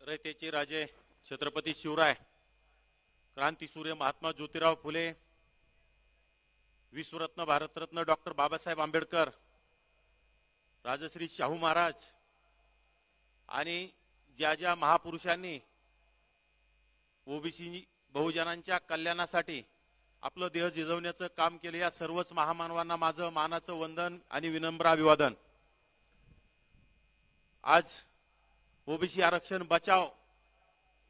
रयतेचे राजे छत्रपती शिवराय, क्रांतीसूर्य महात्मा ज्योतिराव फुले, विश्वरत्न भारतरत्न डॉक्टर बाबासाहेब आंबेडकर, राजश्री शाहू महाराज आणि ज्या ज्या महापुरुषांनी ओबीसी बहुजनांच्या कल्याणासाठी आपलं देह झिजवण्याचं काम केले, या सर्वच महामानवांना माझं मानाचं वंदन आणि विनम्र अभिवादन। आज ओबीसी आरक्षण बचाव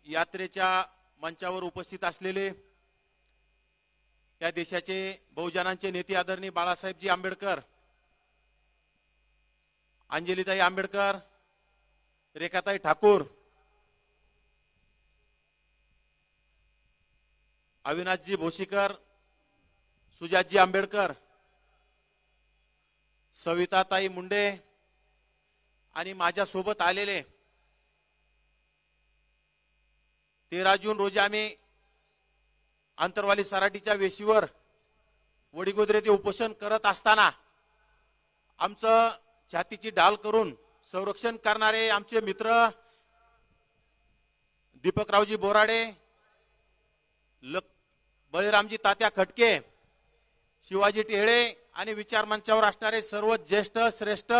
यात्रेच्या मंचावर उपस्थित असलेले या देशाचे बहुजनांचे नेते आदरणीय बाळासाहेबजी आंबेडकर, अंजलीताई आंबेडकर, रेखाताई ठाकूर, अविनाशजी भोशीकर, सुजातजी आंबेडकर, सविताताई मुंडे आणि माझ्या सोबत आलेले 13 जून रोजी आम्ही आंतरवाली सराटीच्या वेशीवर वडीगोद्रे ते उपोषण करत असताना आमचं छातीची ढाल करून संरक्षण करणारे आमचे मित्र दीपकरावजी बोराडे, बळीरामजी तात्या खटके, शिवाजी टेहळे आणि विचार मंचावर असणारे सर्व ज्येष्ठ श्रेष्ठ,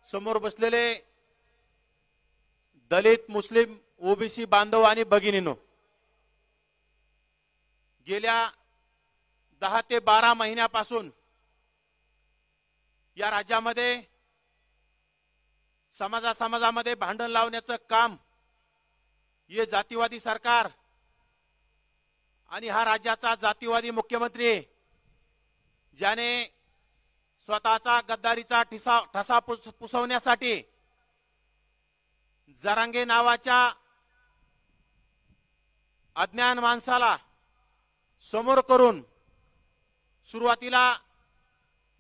समोर बसलेले दलित, मुस्लिम, ओबीसी बांधव आणि भगिनींनो, गेल्या 10 ते 12 महिन्यापासून या राज्यामध्ये समाजामध्ये भांडण लावण्याचं काम हे जातीवादी सरकार आणि हा राज्याचा जातीवादी मुख्यमंत्री, ज्याने स्वतःचा गद्दारीचा ठसा पुसवण्यासाठी जरांगे नावाच्या अज्ञान माणसाला समोर करून सुरुवातीला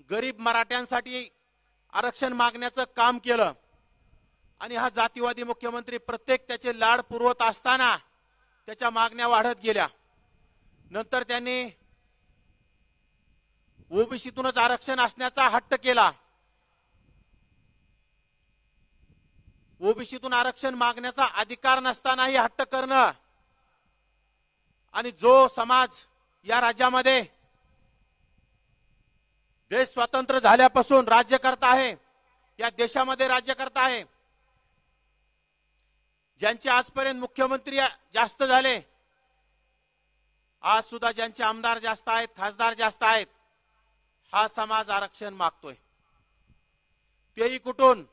गरीब मराठ्यांसाठी आरक्षण मागण्याचं काम केलं आणि हा जातीवादी मुख्यमंत्री प्रत्येक त्याचे लाड पुरवत असताना त्याच्या मागण्या वाढत गेल्या। नंतर त्यांनी ओबीसीतूनच आरक्षण असण्याचा हट्ट केला। ओबीसीतून आरक्षण मागण्याचा अधिकार नसतानाही हट्ट करणं आणि जो समाज या राज्यामध्ये देश स्वतंत्र झाल्यापासून राज्य करत आहे, या देशामध्ये राज्य करत आहे, ज्यांचे आजपर्यंत मुख्यमंत्री जास्त झाले, आज सुद्धा ज्यांचे आमदार जास्त आहेत, खासदार जास्त आहेत, हा समाज आरक्षण मागतोय, तेही कुठून?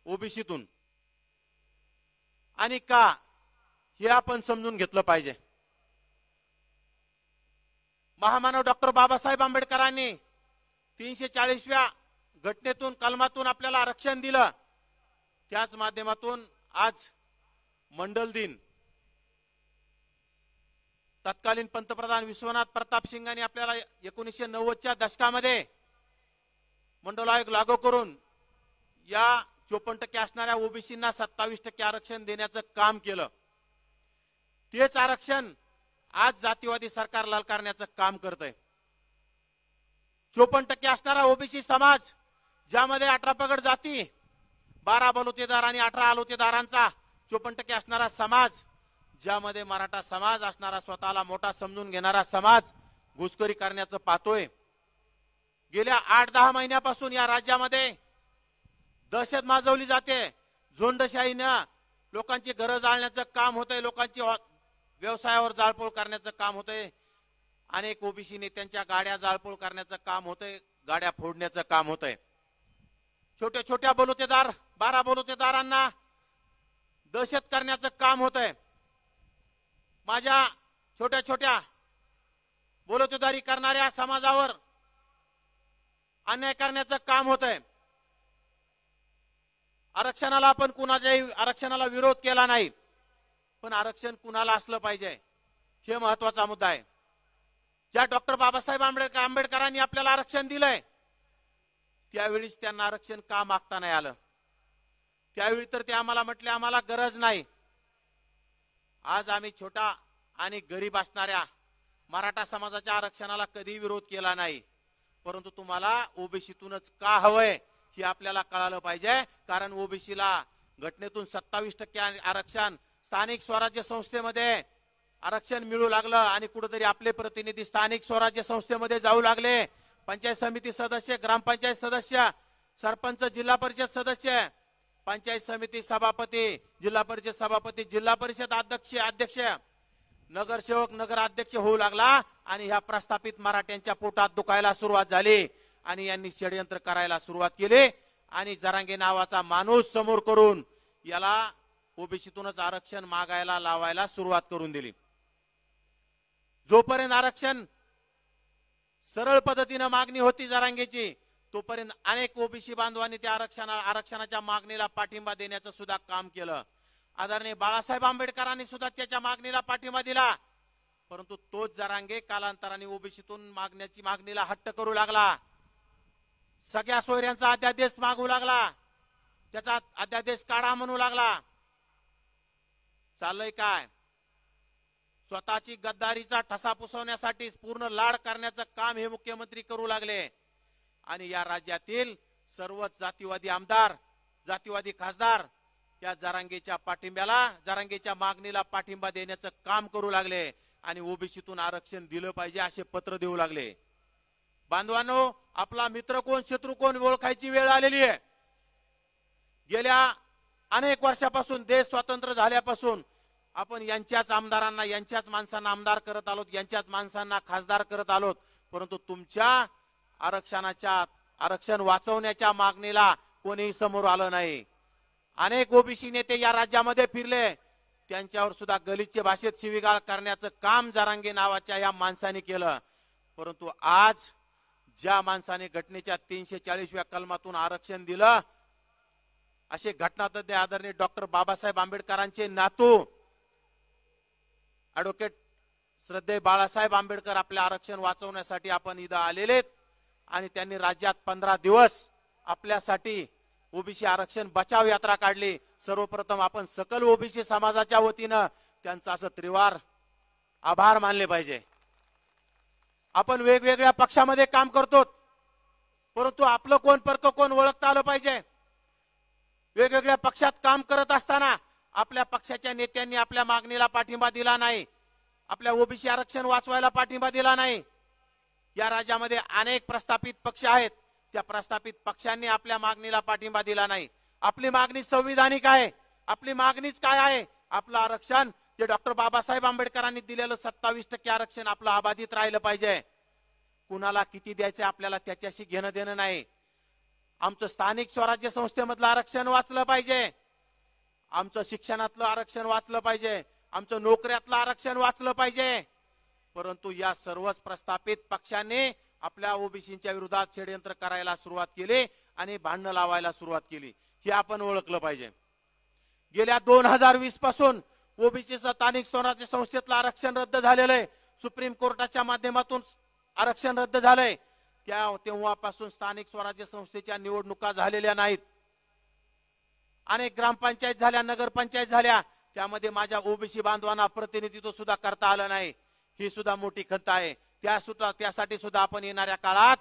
ओबीसीतून। आणि का, हे आपण समजून घेतलं पाहिजे। महामानव डॉक्टर बाबासाहेब आंबेडकरांनी 340व्या घटनेतून, कलमातून आपल्याला आरक्षण दिलं, त्याच माध्यमातून आज मंडल दिन तत्कालीन पंतप्रधान विश्वनाथ प्रताप सिंगांनी आपल्याला 1990च्या दशकामध्ये मंडल आयोग लागू करून या 54% असणाऱ्या ओबीसींना 27% आरक्षण देण्याचं काम केलं। तेच आरक्षण आज जातीवादी सरकार ललकारण्याचं काम करतंय। 54% असणारा ओबीसी समाज, ज्यामध्ये 18 पगड जाती, 12 बलुतेदार आणि 18 आलोतेदारांचा 54% असणारा समाज, ज्यामध्ये मराठा समाज असणारा, स्वतःला मोठा समजून घेणारा समाज घुसखोरी करण्याचं पाहतोय। गेल्या 8-10 महिन्यापासून या राज्यामध्ये दहशत माजवली जाते, झोंडशाहीनं लोकांची घरं जाळण्याचं काम होतंय, लोकांची व्यवसायावर जाळपोळ करण्याचं काम होतंय, अनेक ओबीसी नेत्यांच्या गाड्या जाळपोळ करण्याचं काम होतंय, गाड्या फोडण्याचं काम होतंय। छोट्या छोट्या बलुतेदार, 12 बलुतेदारांना दहशत करण्याचं काम होतंय। माझ्या छोट्या छोट्या बलुतेदारी करणाऱ्या समाजावर अन्याय करण्याचं काम होतंय। आरक्षणाला आपण कुणाच्याही आरक्षणाला विरोध केला नाही, पण आरक्षण कुणाला असलं पाहिजे हे महत्वाचा मुद्दा आहे। ज्या डॉक्टर बाबासाहेब आंबेडकरांनी आपल्याला आरक्षण दिलंय, त्यावेळीच त्यांना आरक्षण का मागता नाही आलं? त्यावेळी तर ते आम्हाला म्हटले, आम्हाला गरज नाही। आज आम्ही छोटा आणि गरीब असणाऱ्या मराठा समाजाच्या आरक्षणाला कधी विरोध केला नाही, परंतु तुम्हाला ओबीसीतूनच का हवंय हे आपल्याला कळालं पाहिजे। कारण ओबीसीला घटनेतून 27% आरक्षण स्थानिक स्वराज्य संस्थेमध्ये आरक्षण मिळू लागलं आणि कुठेतरी आपले प्रतिनिधी स्थानिक स्वराज्य संस्थेमध्ये जाऊ लागले. पंचायत समिती सदस्य, ग्रामपंचायत सदस्य, सरपंच, जिल्हा परिषद सदस्य, पंचायत समिती सभापती, जिल्हा परिषद सभापती, जिल्हा परिषद अध्यक्ष, नगरसेवक, नगराध्यक्ष होऊ लागला आणि ह्या प्रस्थापित मराठ्यांच्या पोटात दुखायला सुरुवात झाली आणि यांनी षडयंत्र करायला सुरुवात केली आणि जरांगे नावाचा माणूस समोर करून याला ओबीसीतूनच आरक्षण मागायला लावायला सुरुवात करून दिली. जोपर्यंत आरक्षण सरळ पद्धतीने मागणी होती जरांगेची, तोपर्यंत अनेक ओबीसी बांधवांनी त्या आरक्षणाच्या मागणीला पाठिंबा देण्याचं सुद्धा काम केलं. आदरणीय बाळासाहेब आंबेडकरांनी सुद्धा त्याच्या मागणीला पाठिंबा दिला. परंतु तोच जरांगे कालांतराने ओबीसीतून मागणीला हट्ट करू लागला. सगळ्या सोयऱ्यांचा अध्यादेश मागू लागला, त्याचा अध्यादेश काढा म्हणू लागला. चाललंय काय? स्वतःची गद्दारीचा ठसा पुसवण्यासाठी पूर्ण लाड करण्याचं काम हे मुख्यमंत्री करू लागले आणि या राज्यातील सर्वच जातीवादी आमदार, जातीवादी खासदार या जरांगेच्या पाठिंब्याला, जरांगेच्या मागणीला पाठिंबा देण्याचं काम करू लागले आणि ओबीसीतून आरक्षण दिलं पाहिजे असे पत्र देऊ लागले. बांधवांनो, आपला मित्र कोण शत्रू कोण ओळखायची वेळ आलेली आहे. गेल्या अनेक वर्षापासून, देश स्वतंत्र झाल्यापासून आपण यांच्याच आमदारांना, यांच्याच माणसांना आमदार करत आलोत, यांच्याच माणसांना खासदार करत आलोत. परंतु तुमच्या आरक्षण वाचवण्याच्या मागणीला कोणीही समोर आलं नाही. अनेक ओबीसी नेते या राज्यामध्ये फिरले, त्यांच्यावर सुद्धा गलिच्छ भाषेत शिवीगाळ करण्याचं काम जरांगे नावाच्या या माणसाने केलं. परंतु आज ज्या माणसाने घटनेच्या 340व्या कलमातून आरक्षण दिलं, असे घटनातज्ञ आदरणीय डॉक्टर बाबासाहेब आंबेडकरांचे नातू ऍडव्होकेट श्रद्धेय बाळासाहेब आंबेडकर आपले आरक्षण वाचवण्यासाठी आपण इथं आलेले आणि त्यांनी राज्यात 15 दिवस आपल्यासाठी ओबीसी आरक्षण बचाव यात्रा काढली. सर्वप्रथम आपण सकल ओबीसी समाजाच्या वतीनं त्यांचा असं त्रिवार आभार मानले पाहिजे. आपण वेगवेगळ्या पक्षामध्ये काम करतो, परंतु आपलं कोण परक कोण ओळखता आलं पाहिजे. वेगवेगळ्या पक्षात काम करत असताना आपल्या पक्षाच्या नेत्यांनी आपल्या मागणीला पाठिंबा दिला नाही, आपल्या ओबीसी आरक्षण वाचवायला पाठिंबा दिला नाही. या राज्यामध्ये अनेक प्रस्थापित पक्ष आहेत, त्या प्रस्थापित पक्षांनी आपल्या मागणीला पाठिंबा दिला नाही. आपली मागणी संविधानिक आहे. आपली मागणीच काय आहे? आपलं आरक्षण जे डॉक्टर बाबासाहेब आंबेडकरांनी दिलेलं 27% आरक्षण आपलं अबाधित राहिलं पाहिजे. कुणाला किती द्यायचं आपल्याला त्याच्याशी घेणं देणं नाही. आमचं स्थानिक स्वराज्य संस्थेमधलं आरक्षण वाचलं पाहिजे, आमचं शिक्षणातलं आरक्षण वाचलं पाहिजे, आमचं नोकऱ्यातलं आरक्षण वाचलं पाहिजे. परंतु या सर्वच प्रस्थापित पक्षांनी आपल्या ओबीसीच्या विरोधात षडयंत्र करायला सुरुवात केली आणि भांडण लावायला सुरुवात केली. हे आपण ओळखलं पाहिजे. गेल्या 2020 पासून ओबीसी स्थानिक स्वराज्य संस्थेतलं आरक्षण रद्द झालेलं आहे. सुप्रीम कोर्टाच्या माध्यमातून आरक्षण रद्द झालंय. तेव्हापासून स्थानिक स्वराज्य संस्थेच्या निवडणुका झालेल्या नाहीत. अनेक ग्रामपंचायत झाल्या, नगरपंचायत झाल्या, त्यामध्ये माझ्या ओबीसी बांधवांना प्रतिनिधित्व सुद्धा करता आलं नाही. ही सुद्धा मोठी खंत आहे. त्यासाठी सुद्धा आपण येणाऱ्या काळात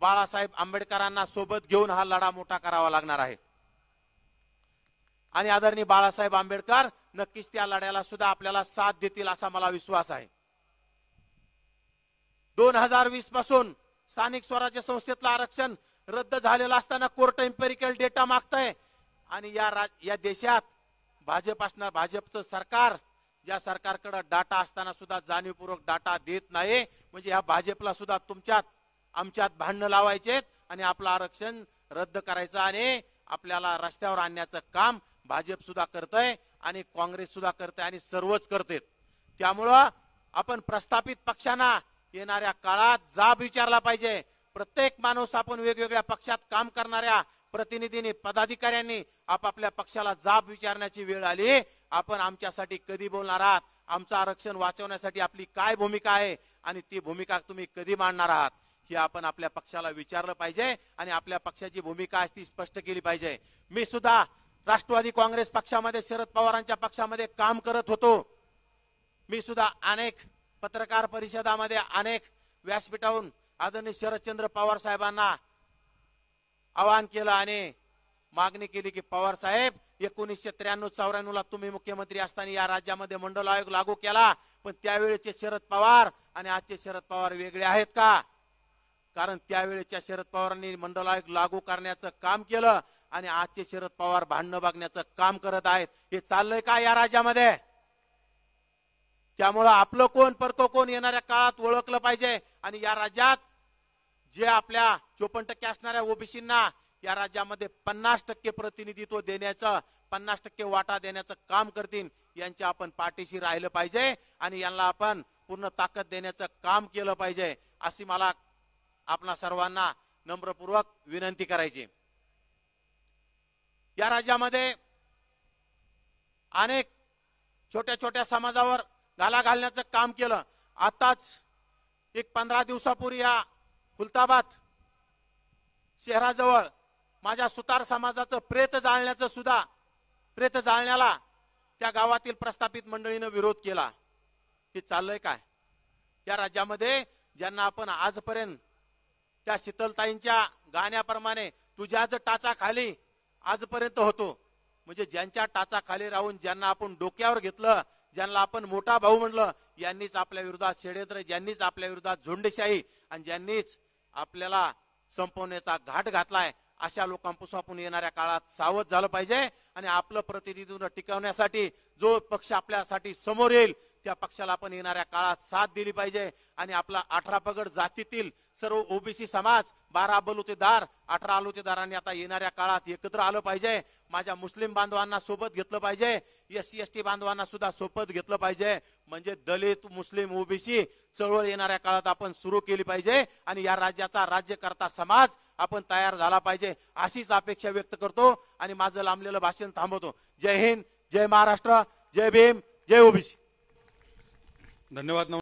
बाळासाहेब आंबेडकरांना सोबत घेऊन हा लढा मोठा करावा लागणार आहे आणि आदरणीय बाळासाहेब आंबेडकर नक्कीच त्या लढ्याला सुद्धा आपल्याला साथ देतील असा मला विश्वास आहे. 2020 पासून स्थानिक स्वराज्य संस्थेतलं आरक्षण रद्द झालेलं असताना कोर्ट एम्पेरिकल डेटा मागतंय आणि या देशात भाजपचं सरकार, ज्या सरकारकडे डाटा असताना सुद्धा जाणीवपूर्वक डाटा देत नाही, म्हणजे ह्या भाजपला सुद्धा तुमच्यात आमच्यात भांडणं लावायचे आणि आपलं आरक्षण रद्द करायचं आणि आपल्याला रस्त्यावर आणण्याचं काम भाजप सुद्धा करतंय आणि काँग्रेस सुद्धा करते आणि सर्वच करते. त्यामुळं आपण प्रस्थापित पक्षांना येणाऱ्या काळात जाब विचारला पाहिजे. प्रत्येक माणूस आपण वेगवेगळ्या पक्षात काम करणाऱ्या प्रतिनिधींनी, पदाधिकाऱ्यांनी आपापल्या पक्षाला जाब विचारण्याची वेळ आली. आपण आमच्यासाठी कधी बोलणार आहात, आमचं आरक्षण वाचवण्यासाठी आपली काय भूमिका आहे आणि ती भूमिका तुम्ही कधी मांडणार आहात, हे आपण आपल्या पक्षाला विचारलं पाहिजे आणि आपल्या पक्षाची भूमिका आहे ती स्पष्ट केली पाहिजे. मी सुद्धा राष्ट्रवादी काँग्रेस पक्षामध्ये, शरद पवारांच्या पक्षामध्ये काम करत होतो. मी सुद्धा अनेक पत्रकार परिषदामध्ये, अनेक व्यासपीठावरून आदरणीय शरदचंद्र पवार साहेबांना आवाहन केलं आणि मागणी केली की पवार साहेब 1993-94 ला तुम्ही मुख्यमंत्री असताना या राज्यामध्ये मंडल आयोग लागू केला, पण त्यावेळेचे शरद पवार आणि आजचे शरद पवार वेगळे आहेत का? कारण त्यावेळेच्या शरद पवारांनी मंडल आयोग लागू करण्याचं काम केलं आणि आजचे शरद पवार भांडणं बघण्याचं काम करत आहेत. हे चाललंय का या राज्यामध्ये? त्यामुळं आपलं कोण परको कोण येणाऱ्या काळात ओळखलं पाहिजे. आणि या राज्यात जे आपल्या 54% असणाऱ्या ओबीसींना या राज्यामध्ये 50% प्रतिनिधित्व देण्याचं, 50% वाटा देण्याचं काम करतील, यांच्या आपण पाठीशी राहिलं पाहिजे आणि यांना आपण पूर्ण ताकद देण्याचं काम केलं पाहिजे, अशी मला आपणा सर्वांना नम्रपूर्वक विनंती करायची. या राज्यामध्ये अनेक छोट्या छोट्या समाजावर घाला घालण्याचं काम केलं. आताच एक 15 दिवसापूर्वी या खुलताबाद शहराजवळ माझ्या सुतार समाजाचं प्रेत जाळण्याला त्या गावातील प्रस्थापित मंडळीनं विरोध केला. हे चाललंय काय या राज्यामध्ये? ज्यांना आपण आजपर्यंत त्या शीतलताईंच्या गाण्याप्रमाणे तुझ्याच टाचा खाली आजपर्यंत होतो, म्हणजे ज्यांच्या टाचा खाली राहून ज्यांना आपण डोक्यावर घेतलं, ज्यांना आपण मोठा भाऊ म्हणलं, यांनीच आपल्या विरोधात षड्यंत्र, ज्यांनीच आपल्या विरोधात झोंडेशाही आणि ज्यांनीच आपल्याला संपवण्याचा घाट घातलाय, अशा लोकांपासून आपण येणाऱ्या काळात सावध झालं पाहिजे. आणि आपलं प्रतिनिधित्व टिकवण्यासाठी जो पक्ष आपल्यासाठी समोर येईल त्या पक्षाला आपण येणाऱ्या काळात साथ दिली पाहिजे. आणि आपला 18 पगड जातीतील सर्व ओबीसी समाज, 12 बलुतेदार, 18 अलुतेदारांनी आता येणाऱ्या काळात एकत्र आलं पाहिजे. माझ्या मुस्लिम बांधवांना सोबत घेतलं पाहिजे, SC ST बांधवांना सुद्धा सोबत घेतलं पाहिजे. म्हणजे दलित, मुस्लिम, ओबीसी चळवळ येणाऱ्या काळात आपण सुरू केली पाहिजे आणि या राज्याचा राज्यकर्ता समाज आपण तयार झाला पाहिजे, अशीच अपेक्षा व्यक्त करतो आणि माझं लांबलेलं भाषण थांबवतो. जय हिंद, जय महाराष्ट्र, जय भीम, जय ओबीसी. धन्यवाद.